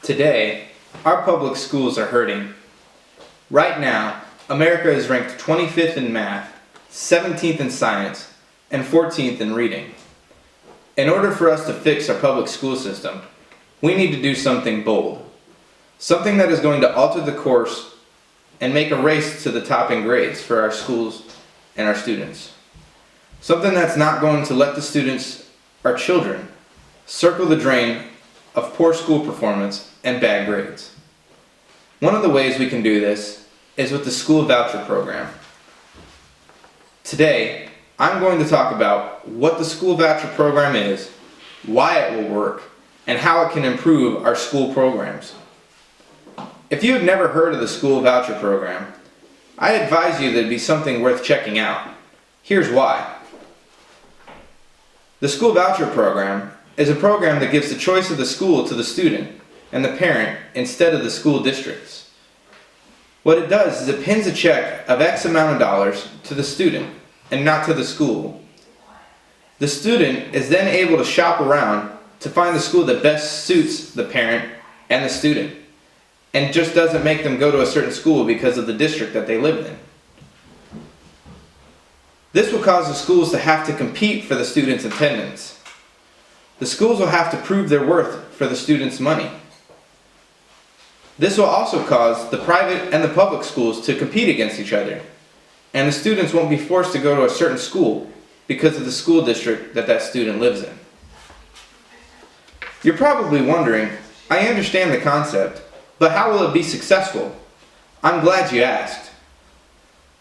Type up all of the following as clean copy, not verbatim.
Today, our public schools are hurting. Right now, America is ranked 25th in math, 17th in science, and 14th in reading. In order for us to fix our public school system, we need to do something bold. Something that is going to alter the course and make a race to the top in grades for our schools and our students. Something that's not going to let the students, our children, circle the drain of poor school performance and bad grades. One of the ways we can do this is with the school voucher program. Today, I'm going to talk about what the school voucher program is, why it will work, and how it can improve our school programs. If you have never heard of the school voucher program, I advise you that it be something worth checking out. Here's why. The school voucher program is a program that gives the choice of the school to the student and the parent instead of the school districts. What it does is it pins a check of X amount of dollars to the student and not to the school. The student is then able to shop around to find the school that best suits the parent and the student, and just doesn't make them go to a certain school because of the district that they live in. This will cause the schools to have to compete for the students' attendance. The schools will have to prove their worth for the students' money. This will also cause the private and the public schools to compete against each other, and the students won't be forced to go to a certain school because of the school district that that student lives in. You're probably wondering, I understand the concept, but how will it be successful? I'm glad you asked.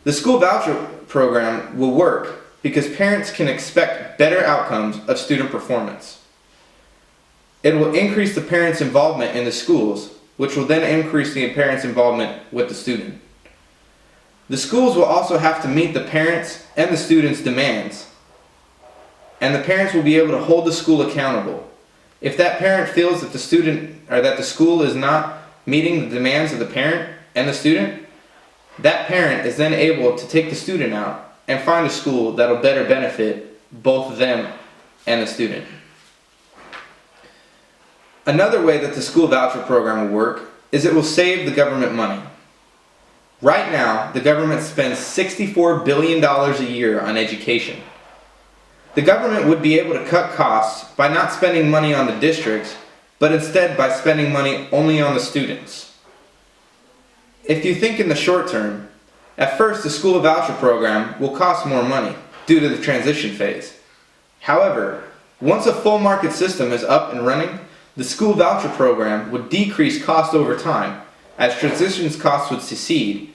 The school voucher program will work because parents can expect better outcomes of student performance. It will increase the parents' involvement in the schools, which will then increase the parents' involvement with the student. The schools will also have to meet the parents' and the students' demands, and the parents will be able to hold the school accountable. If that parent feels that the student or that the school is not meeting the demands of the parent and the student, that parent is then able to take the student out and find a school that will better benefit both them and the student. Another way that the school voucher program will work is it will save the government money. Right now, the government spends $64 billion a year on education. The government would be able to cut costs by not spending money on the districts, but instead by spending money only on the students. If you think in the short term, at first the school voucher program will cost more money due to the transition phase. However, once a full market system is up and running, the school voucher program would decrease cost over time as transitions costs would recede.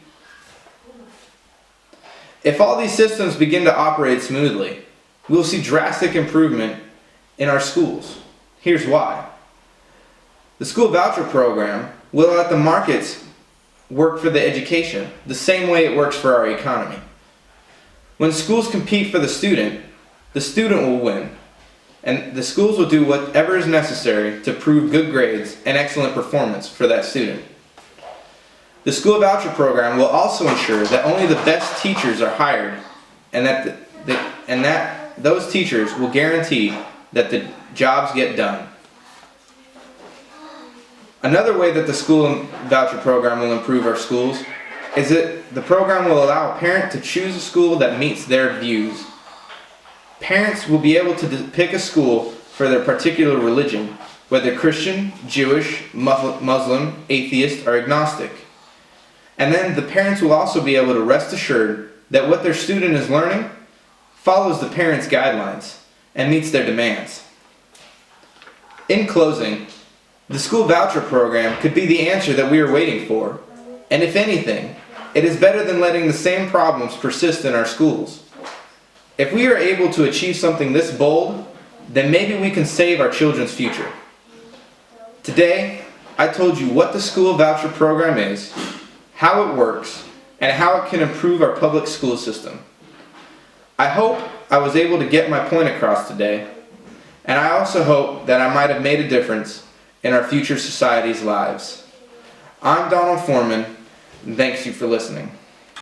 If all these systems begin to operate smoothly, we'll see drastic improvement in our schools. Here's why. The school voucher program will let the markets work for the education the same way it works for our economy. When schools compete for the student will win, and the schools will do whatever is necessary to prove good grades and excellent performance for that student. The school voucher program will also ensure that only the best teachers are hired, and that those teachers will guarantee that the jobs get done. Another way that the school voucher program will improve our schools is that the program will allow a parent to choose a school that meets their views. Parents will be able to pick a school for their particular religion, whether Christian, Jewish, Muslim, atheist, or agnostic. And then the parents will also be able to rest assured that what their student is learning follows the parents' guidelines and meets their demands. In closing, the school voucher program could be the answer that we are waiting for, and if anything, it is better than letting the same problems persist in our schools. If we are able to achieve something this bold, then maybe we can save our children's future. Today, I told you what the school voucher program is, how it works, and how it can improve our public school system. I hope I was able to get my point across today, and I also hope that I might have made a difference in our future society's lives. I'm Donald Foreman, and thanks you for listening.